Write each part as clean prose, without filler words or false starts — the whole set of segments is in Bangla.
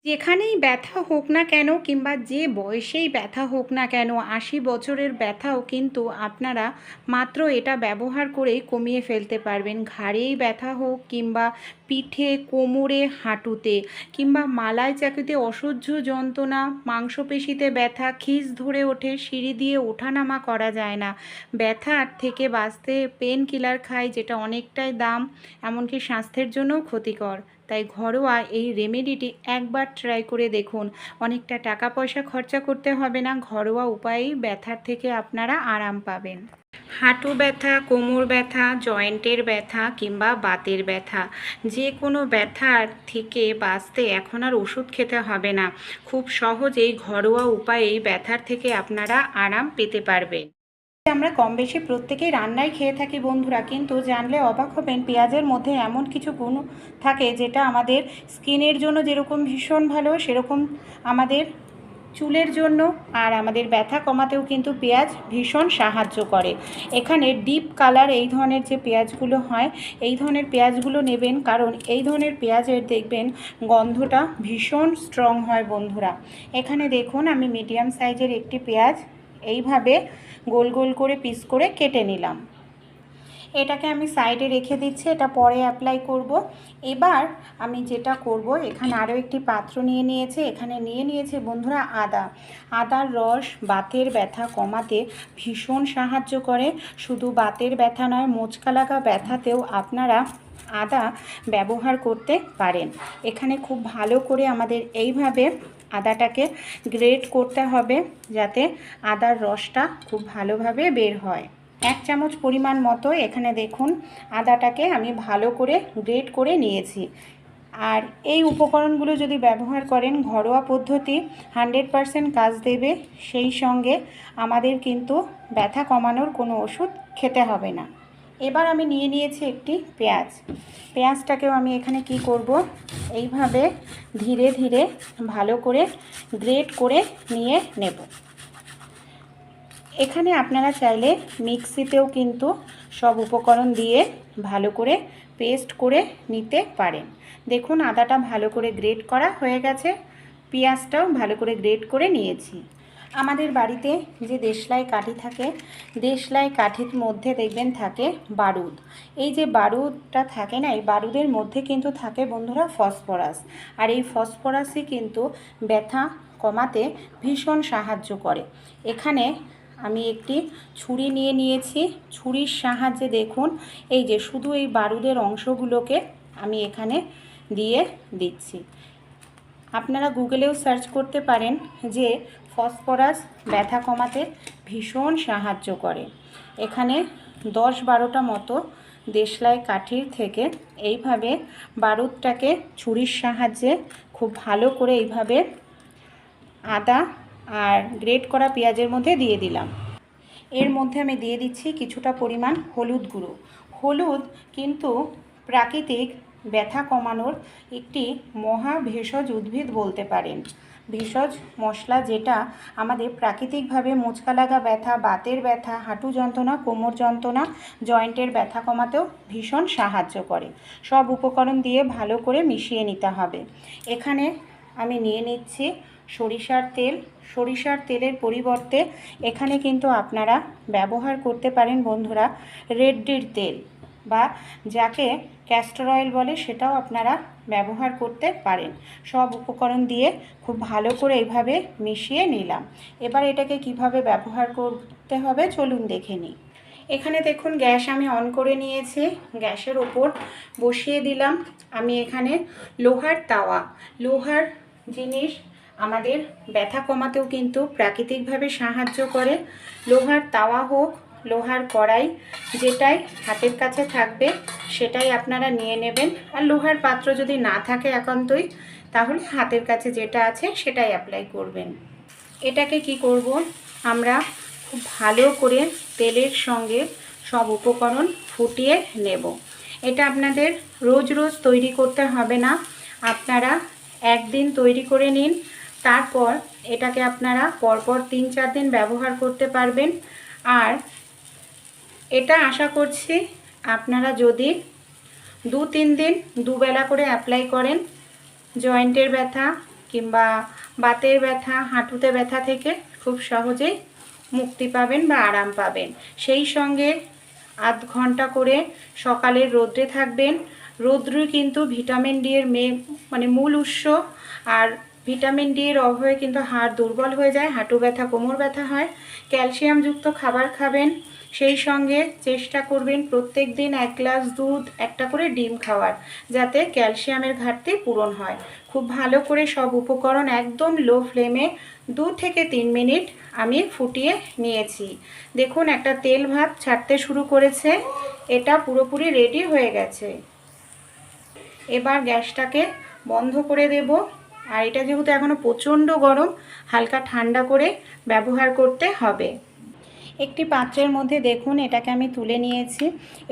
যেখানেই ব্যথা হোক না কেন কিংবা যে বয়সেই ব্যথা হোক না কেন ৮০ বছরের ব্যথাও কিন্তু আপনারা মাত্র এটা ব্যবহার করেই কমিয়ে ফেলতে পারবেন। ঘাড়েই ব্যথা হোক কিংবা পিঠে, কোমরে, হাঁটুতে কিংবা মালায় চাকিতে অসহ্য যন্ত্রণা, মাংসপেশিতে ব্যথা, খিঁচ ধরে ওঠে, সিঁড়ি দিয়ে ওঠানামা করা যায় না। ব্যথার থেকে বাঁচতে পেন কিলার খাই, যেটা অনেকটাই দাম, এমনকি স্বাস্থ্যের জন্যও ক্ষতিকর। তাই ঘরোয়া এই রেমেডিটি একবার ট্রাই করে দেখুন। অনেকটা টাকা পয়সা খরচা করতে হবে না, ঘরোয়া উপায়েই ব্যথার থেকে আপনারা আরাম পাবেন। হাঁটু ব্যথা, কোমর ব্যথা, জয়েন্টের ব্যথা কিংবা বাতের ব্যথা, যে কোনো ব্যথার থেকে বাঁচতে এখন আর ওষুধ খেতে হবে না। খুব সহজেই ঘরোয়া উপায়েই ব্যথার থেকে আপনারা আরাম পেতে পারবেন। আমরা কম বেশি প্রত্যেকেই রান্নায় খেয়ে থাকি বন্ধুরা, কিন্তু জানলে অবাক হবেন পেঁয়াজের মধ্যে এমন কিছু গুণ থাকে যেটা আমাদের স্কিনের জন্য যেরকম ভীষণ ভালো, সেরকম আমাদের চুলের জন্য আর আমাদের ব্যথা কমাতেও কিন্তু পেঁয়াজ ভীষণ সাহায্য করে। এখানে ডিপ কালার এই ধরনের যে পেঁয়াজগুলো হয়, এই ধরনের পেঁয়াজগুলো নেবেন, কারণ এই ধরনের পেঁয়াজের দেখবেন গন্ধটা ভীষণ স্ট্রং হয় বন্ধুরা। এখানে দেখুন আমি মিডিয়াম সাইজের একটি পেঁয়াজ এইভাবে গোল গোল করে পিস করে কেটে নিলাম। এটাকে আমি সাইডে রেখে দিচ্ছি, এটা পরে অ্যাপ্লাই করব। এবার আমি যেটা করব, এখানে আরও একটি পাত্র নিয়ে নিয়েছি, এখানে নিয়ে নিয়েছি বন্ধুরা আদা। আদার রস বাতের ব্যথা কমাতে ভীষণ সাহায্য করে। শুধু বাতের ব্যথা নয়, মোচকা লাগা ব্যথাতেও আপনারা আদা ব্যবহার করতে পারেন। এখানে খুব ভালো করে আমাদের এইভাবে আদাটাকে গ্রেট করতে হবে, যাতে আদার রসটা খুব ভালোভাবে বের হয়। 1 চামচ পরিমাণ মতো এখানে দেখুন আদাটাকে আমি ভালো করে গ্রেট করে নিয়েছি। আর এই উপকরণগুলো যদি ব্যবহার করেন, ঘরোয়া পদ্ধতি 100% কাজ দেবে। সেই সঙ্গে আমাদের কিন্তু ব্যথা কমানোর কোনো ওষুধ খেতে হবে না। এবার আমি নিয়ে নিয়েছি একটি পেঁয়াজ। পেঁয়াজটাকেও আমি এখানে কি করব, এইভাবে ধীরে ধীরে ভালো করে গ্রেট করে নিয়ে নেব। এখানে আপনারা চাইলে মিক্সিতেও কিন্তু সব উপকরণ দিয়ে ভালো করে পেস্ট করে নিতে পারেন। দেখুন আদাটা ভালো করে গ্রেট করা হয়ে গেছে, পেঁয়াজটাও ভালো করে গ্রেট করে নিয়েছি। আমাদের বাড়িতে যে দেশলাই কাঠি থাকে, দেশলাই কাঠির মধ্যে দেখবেন থাকে বারুদ। এই যে বারুদটা থাকে না, এই বারুদের মধ্যে কিন্তু থাকে বন্ধুরা ফসফরাস। আর এই ফসফরাসই কিন্তু ব্যথা কমাতে ভীষণ সাহায্য করে। এখানে আমি একটি ছুরি নিয়ে নিয়েছি, ছুরির সাহায্যে দেখুন এই যে শুধু এই বারুদের অংশগুলোকে আমি এখানে দিয়ে দিচ্ছি। আপনারা গুগলেও সার্চ করতে পারেন যে ফসফরাস ব্যথা কমাতে ভীষণ সাহায্য করে। এখানে 10-12টা মতো দেশলাই কাঠির থেকে এইভাবে বারুদটাকে ছুরির সাহায্যে খুব ভালো করে এইভাবে আদা আর গ্রেট করা পেঁয়াজের মধ্যে দিয়ে দিলাম। এর মধ্যে আমি দিয়ে দিচ্ছি কিছুটা পরিমাণ হলুদ গুঁড়ো। হলুদ কিন্তু প্রাকৃতিক ব্যথা কমানোর একটি মহা ভেষজ উদ্ভিদ বলতে পারেন। ভেষজ মশলা যেটা আমাদের প্রাকৃতিকভাবে মোচকা লাগা ব্যথা, বাতের ব্যথা, হাঁটু যন্ত্রণা, কোমর যন্ত্রণা, জয়েন্টের ব্যথা কমাতেও ভীষণ সাহায্য করে। সব উপকরণ দিয়ে ভালো করে মিশিয়ে নিতে হবে। এখানে আমি নিয়ে নিচ্ছি সরিষার তেল। সরিষার তেলের পরিবর্তে এখানে কিন্তু আপনারা ব্যবহার করতে পারেন বন্ধুরা রেড্ডির তেল, বা যাকে ক্যাস্টর অয়েল বলে, সেটাও আপনারা ব্যবহার করতে পারেন। সব উপকরণ দিয়ে খুব ভালো করে এইভাবে মিশিয়ে নিলাম। এবার এটাকে কিভাবে ব্যবহার করতে হবে চলুন দেখে নিই। এখানে দেখুন গ্যাস আমি অন করে নিয়েছি, গ্যাসের ওপর বসিয়ে দিলাম আমি এখানে লোহার তাওয়া। লোহার জিনিস আমাদের ব্যথা কমাতেও কিন্তু প্রাকৃতিকভাবে সাহায্য করে। লোহার তাওয়া হোক, লোহার কড়াই, যেটাই হাতের কাছে থাকবে সেটাই আপনারা নিয়ে নেবেন। আর লোহার পাত্র যদি না থাকে একান্তই, তাহলে হাতের কাছে যেটা আছে সেটাই অ্যাপ্লাই করবেন। এটাকে কি করব, আমরা খুব ভালো করে তেলের সঙ্গে সব উপকরণ ফুটিয়ে নেব। এটা আপনাদের রোজ রোজ তৈরি করতে হবে না, আপনারা একদিন তৈরি করে নিন, তারপর এটাকে আপনারা পরপর 3-4 দিন ব্যবহার করতে পারবেন। আর এটা আশা করছি আপনারা যদি 2-3 দিন দুবেলা করে অ্যাপ্লাই করেন, জয়েন্টের ব্যথা, কিংবা বাতের ব্যথা, হাঁটুতে ব্যথা থেকে খুব সহজেই মুক্তি পাবেন বা আরাম পাবেন। সেই সঙ্গে আধ ঘন্টা করে সকালে রোদ্রে থাকবেন। রৌদ্র কিন্তু ভিটামিন ডি এর মূল উৎস। আর ভিটামিন ডি এর অভাবে কিন্তু হাড় দুর্বল হয়ে যায়, হাঁটু ব্যথা, কোমর ব্যথা হয়। ক্যালসিয়ামযুক্ত খাবার খাবেন। সেই সঙ্গে চেষ্টা করবেন প্রত্যেক দিন 1 গ্লাস দুধ, একটা করে ডিম খাওয়ার, যাতে ক্যালসিয়ামের ঘাটতি পূরণ হয়। খুব ভালো করে সব উপকরণ একদম লো ফ্লেমে 2 থেকে 3 মিনিট আমি ফুটিয়ে নিয়েছি। দেখুন একটা তেল ভাব ছাড়তে শুরু করেছে, এটা পুরোপুরি রেডি হয়ে গেছে। এবার গ্যাসটাকে বন্ধ করে দেব। আর এটা যেহেতু এখনও প্রচণ্ড গরম, হালকা ঠান্ডা করে ব্যবহার করতে হবে। একটি পাত্রের মধ্যে দেখুন এটাকে আমি তুলে নিয়েছি।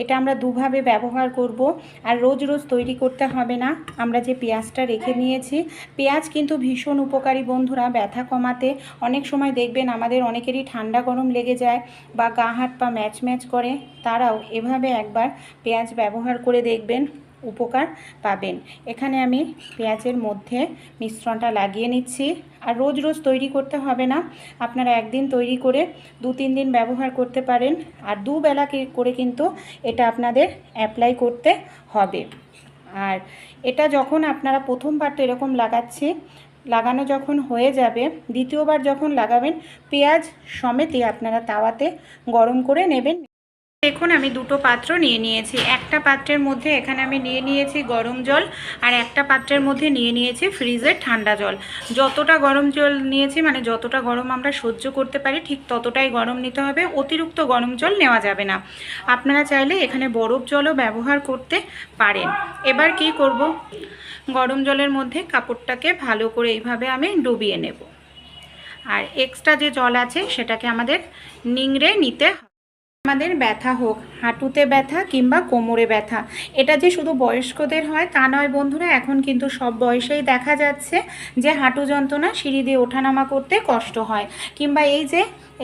এটা আমরা দুভাবে ব্যবহার করব। আর রোজ রোজ তৈরি করতে হবে না। আমরা যে পেঁয়াজটা রেখে নিয়েছি, পেঁয়াজ কিন্তু ভীষণ উপকারী বন্ধুরা ব্যথা কমাতে। অনেক সময় দেখবেন আমাদের অনেকেরই ঠান্ডা গরম লেগে যায় বা গা হাত পা ম্যাচ ম্যাচ করে, তারাও এভাবে একবার পেঁয়াজ ব্যবহার করে দেখবেন, উপকার পাবেন। এখানে আমি পেঁয়াজের মধ্যে মিশ্রণটা লাগিয়ে নিচ্ছি। আর রোজ রোজ তৈরি করতে হবে না, আপনারা একদিন তৈরি করে 2-3 দিন ব্যবহার করতে পারেন। আর দুবেলা করে কিন্তু এটা আপনাদের অ্যাপ্লাই করতে হবে। আর এটা যখন আপনারা প্রথমবার তো এরকম লাগানো যখন হয়ে যাবে, দ্বিতীয়বার যখন লাগাবেন পেঁয়াজ সমেতই আপনারা তাওয়াতে গরম করে নেবেন। দেখুন আমি দুটো পাত্র নিয়ে নিয়েছি। একটা পাত্রের মধ্যে এখানে আমি নিয়ে নিয়েছি গরম জল, আর একটা পাত্রের মধ্যে নিয়ে নিয়েছি ফ্রিজের ঠান্ডা জল। যতটা গরম জল নিয়েছি, মানে যতটা গরম আমরা সহ্য করতে পারি ঠিক ততটাই গরম নিতে হবে, অতিরিক্ত গরম জল নেওয়া যাবে না। আপনারা চাইলে এখানে বরফ জলও ব্যবহার করতে পারেন। এবার কি করব, গরম জলের মধ্যে কাপড়টাকে ভালো করে এইভাবে আমি ডুবিয়ে নেব। আর এক্সট্রা যে জল আছে সেটাকে আমাদের নিংড়ে নিতে হবে। আমাদের ব্যথা হোক, হাঁটুতে ব্যথা কিংবা কোমরে ব্যথা, এটা যে শুধু বয়স্কদের হয় তা নয় বন্ধুরা। এখন কিন্তু সব বয়সেই দেখা যাচ্ছে যে হাঁটু যন্ত্রণা, সিঁড়ি দিয়ে ওঠানামা করতে কষ্ট হয়, কিংবা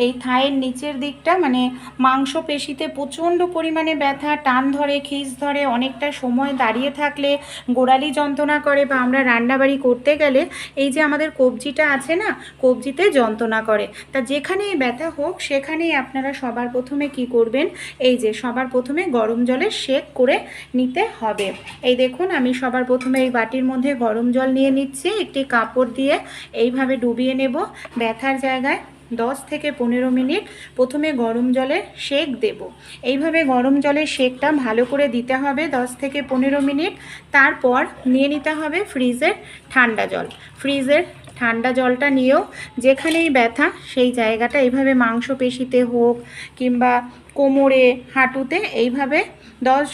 এই থায়ের নিচের দিকটা মানে মাংসপেশিতে প্রচণ্ড পরিমাণে ব্যথা, টান ধরে, খিঁচ ধরে, অনেকটা সময় দাঁড়িয়ে থাকলে গোড়ালি যন্ত্রণা করে, বা আমরা রান্নাবাড়ি করতে গেলে এই যে আমাদের কবজিটা আছে না, কবজিতে যন্ত্রণা করে। তা যেখানেই ব্যথা হোক সেখানেই আপনারা সবার প্রথমে কি করবেন, এই যে সবার প্রথমে গরম জলে সেঁক করে নিতে হবে। এই দেখুন আমি সবার প্রথমে এই বাটির মধ্যে গরম জল নিয়ে নিচ্ছি, একটি কাপড় দিয়ে এইভাবে ডুবিয়ে নেব। ব্যথার জায়গায় 10 থেকে 15 মিনিট প্রথমে গরম জলে সেঁক দেব। এইভাবে গরম জলের সেঁকটা ভালো করে দিতে হবে 10 থেকে 15 মিনিট। তারপর নিয়ে নিতে হবে ফ্রিজের ঠান্ডা জল। ফ্রিজের ঠান্ডা জলটা নিয়েও যেখানেই ব্যথা সেই জায়গাটা এইভাবে মাংসপেশিতে হোক কিংবা কোমরে, হাঁটুতে এইভাবে 10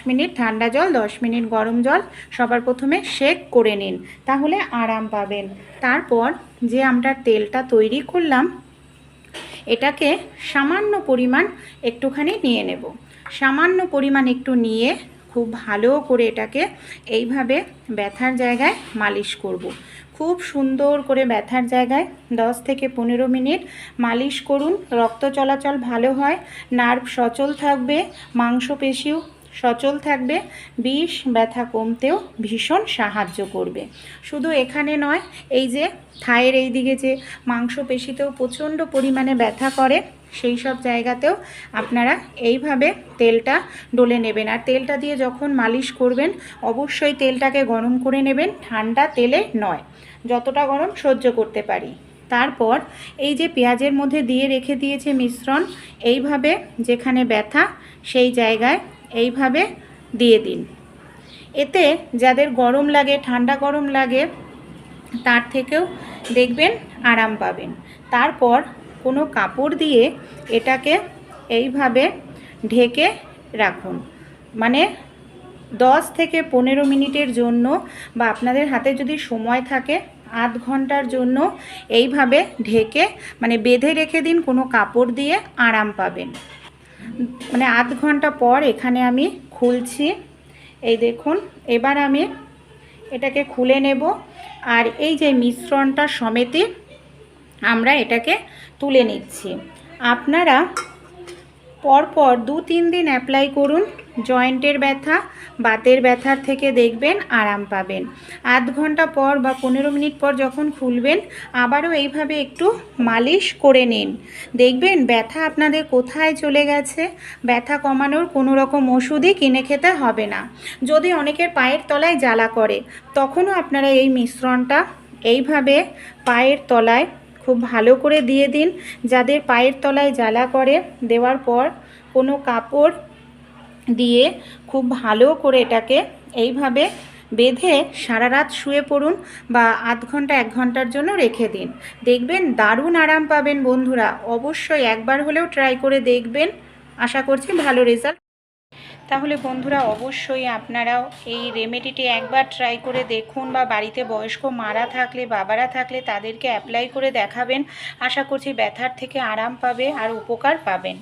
মিনিট ঠান্ডা জল, 10 মিনিট গরম জল সবার প্রথমে সেঁক করে নিন, তাহলে আরাম পাবেন। তারপর যে আমরা তেলটা তৈরি করলাম এটাকে সামান্য পরিমাণ একটুখানি নিয়ে নেব। সামান্য পরিমাণ একটু নিয়ে খুব ভালো করে এটাকে এইভাবে ব্যথার জায়গায় মালিশ করব। খুব সুন্দর করে ব্যথার জায়গায় 10 থেকে 15 মিনিট মালিশ করুন। রক্ত চলাচল ভালো হয়, নার্ভ সচল থাকবে, মাংসপেশিও সচল থাকবে, বিষ ব্যথা কমতেও ভীষণ সাহায্য করবে। শুধু এখানে নয়, এই যে থায়ের এই দিকে যে মাংসপেশিতেও প্রচণ্ড পরিমাণে ব্যথা করে, সেই সব জায়গাতেও আপনারা এইভাবে তেলটা ডলে নেবেন। আর তেলটা দিয়ে যখন মালিশ করবেন অবশ্যই তেলটাকে গরম করে নেবেন, ঠান্ডা তেলে নয়, যতটা গরম সহ্য করতে পারি। তারপর এই যে পেঁয়াজের মধ্যে দিয়ে রেখে দিয়েছে মিশ্রণ, এইভাবে যেখানে ব্যথা সেই জায়গায় এইভাবে দিয়ে দিন। এতে যাদের গরম লাগে, ঠান্ডা গরম লাগে, তার থেকেও দেখবেন আরাম পাবেন। তারপর কোনো কাপড় দিয়ে এটাকে এইভাবে ঢেকে রাখুন, মানে 10 থেকে 15 মিনিটের জন্য, বা আপনাদের হাতে যদি সময় থাকে আধ ঘন্টার জন্য এইভাবে ঢেকে মানে বেঁধে রেখে দিন কোনো কাপড় দিয়ে, আরাম পাবেন। মানে আধ ঘন্টা পর এখানে আমি খুলছি। এই দেখুন এবার আমি এটাকে খুলে নেব। আর এই যে মিশ্রণটা সমেতই আমরা এটাকে তুলে নিচ্ছি। আপনারা পরপর 2-3 দিন অ্যাপ্লাই করুন। জয়েন্টের ব্যথা, বাতের ব্যথার থেকে দেখবেন আরাম পাবেন। আধ ঘন্টা পর বা 15 মিনিট পর যখন খুলবেন আবারও এইভাবে একটু মালিশ করে নিন। দেখবেন ব্যথা আপনাদের কোথায় চলে গেছে। ব্যথা কমানোর কোনো রকম ওষুধই কিনে খেতে হবে না। যদি অনেকের পায়ের তলায় জ্বালা করে, তখনও আপনারা এই মিশ্রণটা এইভাবে পায়ের তলায় খুব ভালো করে দিয়ে দিন। যাদের পায়ের তলায় জ্বালা করে, দেওয়ার পর কোনো কাপড় দিয়ে খুব ভালো করে এটাকে এইভাবে বেঁধে সারা রাত শুয়ে পড়ুন বা আধ ঘন্টা 1 ঘন্টার জন্য রেখে দিন। দেখবেন দারুণ আরাম পাবেন বন্ধুরা। অবশ্যই একবার হলেও ট্রাই করে দেখবেন, আশা করছি ভালো রেজাল্ট। তাহলে বন্ধুরা অবশ্যই আপনারাও এই রেমেডিটি একবার ট্রাই করে দেখুন, বা বাড়িতে বয়স্ক মারা থাকলে, বাবারা থাকলে তাদেরকে অ্যাপ্লাই করে দেখাবেন। আশা করছি ব্যথার থেকে আরাম পাবে আর উপকার পাবেন।